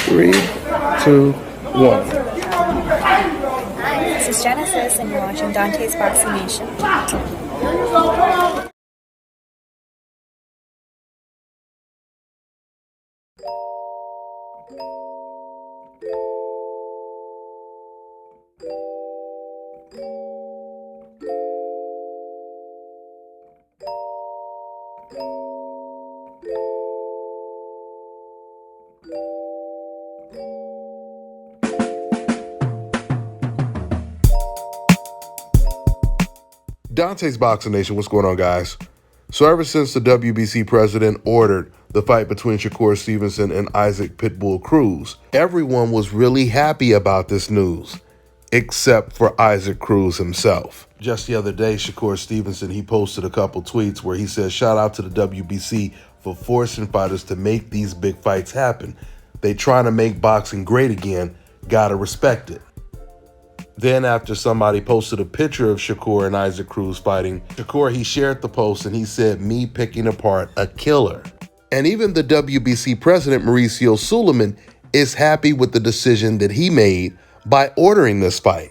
Three, two, one. Hi, this is Genesis, and you're watching Dante's Boxing Nation. Dante's Boxing Nation, what's going on, guys? So ever since the WBC president ordered the fight between Shakur Stevenson and Isaac Pitbull Cruz, everyone was really happy about this news, except for Isaac Cruz himself. Just the other day, Shakur Stevenson, he posted a couple tweets where he said, shout out to the WBC for forcing fighters to make these big fights happen. They trying to make boxing great again, gotta respect it. Then after somebody posted a picture of Shakur and Isaac Cruz fighting, Shakur, he shared the post and he said, me picking apart a killer. And even the WBC president, Mauricio Suleiman, is happy with the decision that he made by ordering this fight.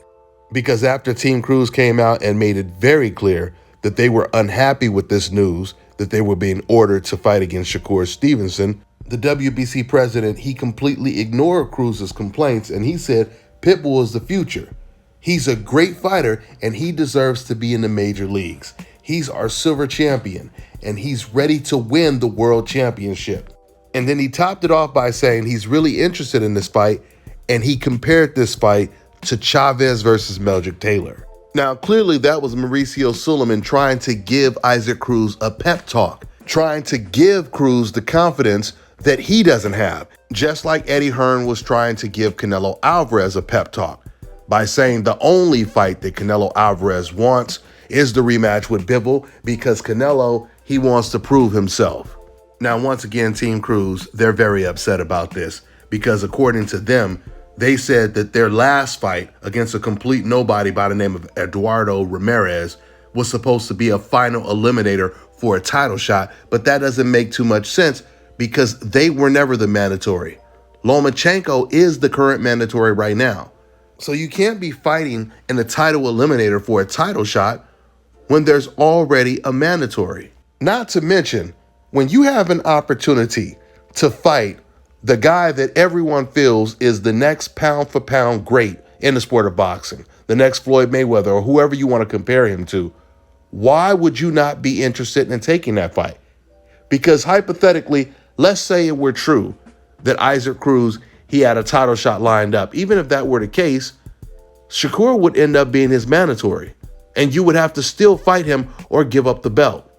Because after Team Cruz came out and made it very clear that they were unhappy with this news, that they were being ordered to fight against Shakur Stevenson, the WBC president, he completely ignored Cruz's complaints and he said, Pitbull is the future. He's a great fighter and he deserves to be in the major leagues. He's our silver champion and he's ready to win the world championship. And then he topped it off by saying he's really interested in this fight and he compared this fight to Chavez versus Meldrick Taylor. Now, clearly that was Mauricio Suleiman trying to give Isaac Cruz a pep talk, trying to give Cruz the confidence that he doesn't have, just like Eddie Hearn was trying to give Canelo Alvarez a pep talk, by saying the only fight that Canelo Alvarez wants is the rematch with Bivol because Canelo, he wants to prove himself. Now, once again, Team Cruz, they're very upset about this because according to them, they said that their last fight against a complete nobody by the name of Eduardo Ramirez was supposed to be a final eliminator for a title shot, but that doesn't make too much sense because they were never the mandatory. Lomachenko is the current mandatory right now. So you can't be fighting in a title eliminator for a title shot when there's already a mandatory. Not to mention, when you have an opportunity to fight the guy that everyone feels is the next pound for pound great in the sport of boxing, the next Floyd Mayweather or whoever you want to compare him to, why would you not be interested in taking that fight? Because hypothetically, let's say it were true that Isaac Cruz, he had a title shot lined up. Even if that were the case, Shakur would end up being his mandatory, and you would have to still fight him or give up the belt.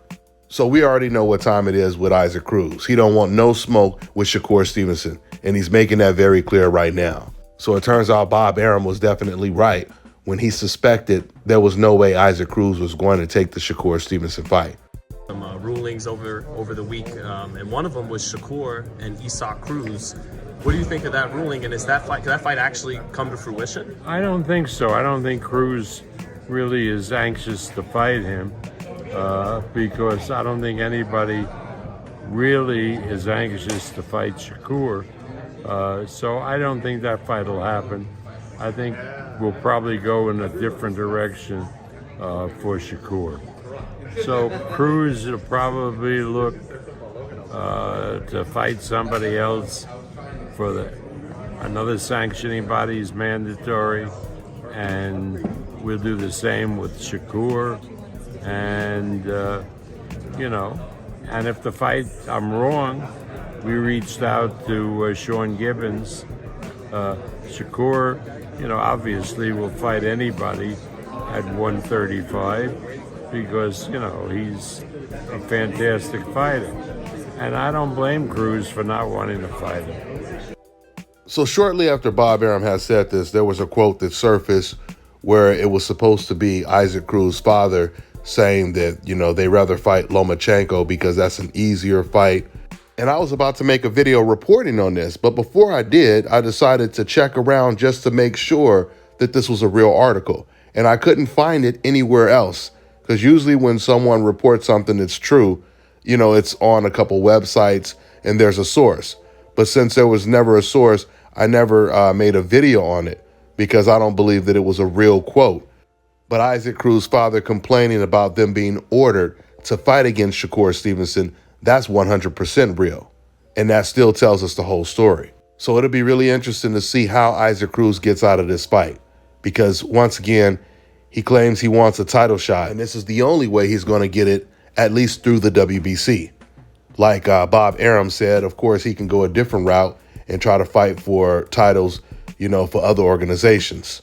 So we already know what time it is with Isaac Cruz. He don't want no smoke with Shakur Stevenson, and he's making that very clear right now. So it turns out Bob Arum was definitely right when he suspected there was no way Isaac Cruz was going to take the Shakur Stevenson fight. Some rulings over the week, and one of them was Shakur and Isaac Cruz. What do you think of that ruling, and could that fight actually come to fruition? I don't think so. I don't think Cruz really is anxious to fight him because I don't think anybody really is anxious to fight Shakur. So I don't think that fight will happen. I think we'll probably go in a different direction for Shakur. So Cruz will probably look to fight somebody else for another sanctioning body is mandatory, and we'll do the same with Shakur. And and if the fight I'm wrong, we reached out to Sean Gibbons. Shakur, obviously will fight anybody at 135 because he's a fantastic fighter, and I don't blame Cruz for not wanting to fight him. So shortly after Bob Arum had said this, there was a quote that surfaced where it was supposed to be Isaac Cruz's father saying that, they rather fight Lomachenko because that's an easier fight. And I was about to make a video reporting on this, but before I did, I decided to check around just to make sure that this was a real article. And I couldn't find it anywhere else because usually when someone reports something that's true, it's on a couple websites and there's a source. But since there was never a source, I never made a video on it because I don't believe that it was a real quote. But Isaac Cruz's father complaining about them being ordered to fight against Shakur Stevenson, that's 100% real. And that still tells us the whole story. So it'll be really interesting to see how Isaac Cruz gets out of this fight. Because once again, he claims he wants a title shot. And this is the only way he's going to get it, at least through the WBC. Like Bob Arum said, of course, he can go a different route and try to fight for titles, for other organizations.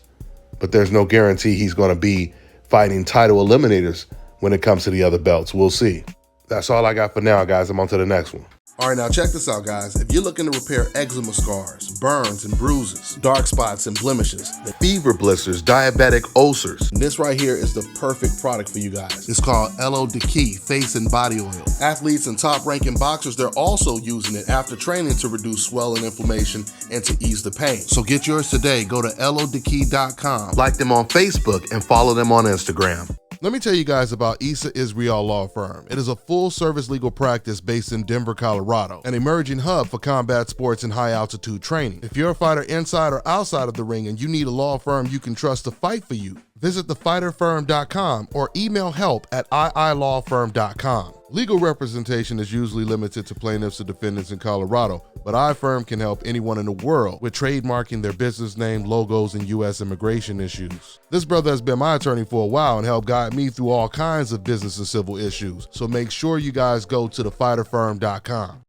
But there's no guarantee he's going to be fighting title eliminators when it comes to the other belts. We'll see. That's all I got for now, guys. I'm on to the next one. All right, now check this out, guys. If you're looking to repair eczema scars, burns and bruises, dark spots and blemishes, Fever blisters, diabetic ulcers, this right here is the perfect product for you guys. It's called Elo Diki Face and Body Oil. Athletes and top-ranking boxers, they're also using it after training to reduce swelling, inflammation, and to ease the pain. So get yours today. Go to elodiki.com. like them on Facebook and follow them on Instagram. Let me tell you guys about Issa Israel Law Firm. It is a full-service legal practice based in Denver, Colorado, an emerging hub for combat sports and high-altitude training. If you're a fighter inside or outside of the ring and you need a law firm you can trust to fight for you, visit thefighterfirm.com or email help@iilawfirm.com. Legal representation is usually limited to plaintiffs or defendants in Colorado, but iFirm can help anyone in the world with trademarking their business name, logos, and U.S. immigration issues. This brother has been my attorney for a while and helped guide me through all kinds of business and civil issues, so make sure you guys go to thefighterfirm.com.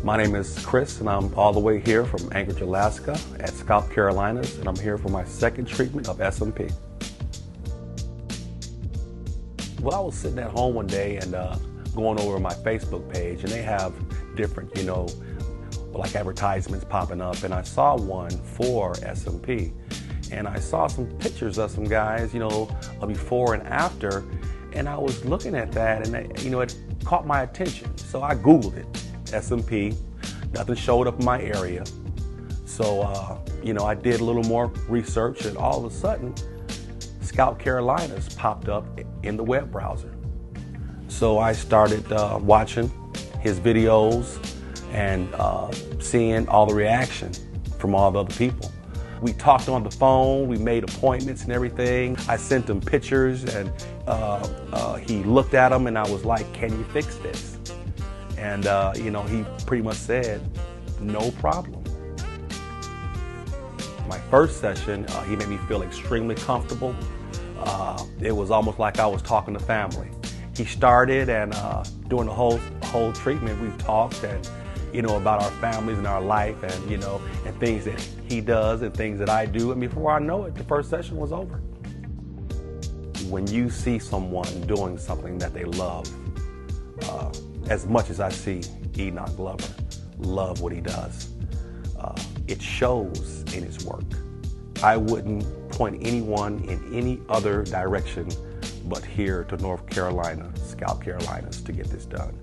My name is Chris, and I'm all the way here from Anchorage, Alaska at Scalp Carolinas, and I'm here for my second treatment of SMP. Well, I was sitting at home one day and going over my Facebook page, and they have different, like advertisements popping up, and I saw one for SMP, and I saw some pictures of some guys, a before and after, and I was looking at that, and it caught my attention, so I Googled it. SMP, nothing showed up in my area. So, I did a little more research, and all of a sudden, Scalp Carolinas popped up in the web browser. So I started watching his videos and seeing all the reaction from all the other people. We talked on the phone, we made appointments and everything. I sent him pictures, and he looked at them, and I was like, "Can you fix this?" And, he pretty much said, "No problem." My first session, he made me feel extremely comfortable. It was almost like I was talking to family. He started, and during the whole treatment, we talked and, about our families and our life and, and things that he does and things that I do. And before I know it, the first session was over. When you see someone doing something that they love, as much as I see Enoch Glover love what he does, it shows in his work. I wouldn't point anyone in any other direction but here to North Carolina, Scalp Carolinas, to get this done.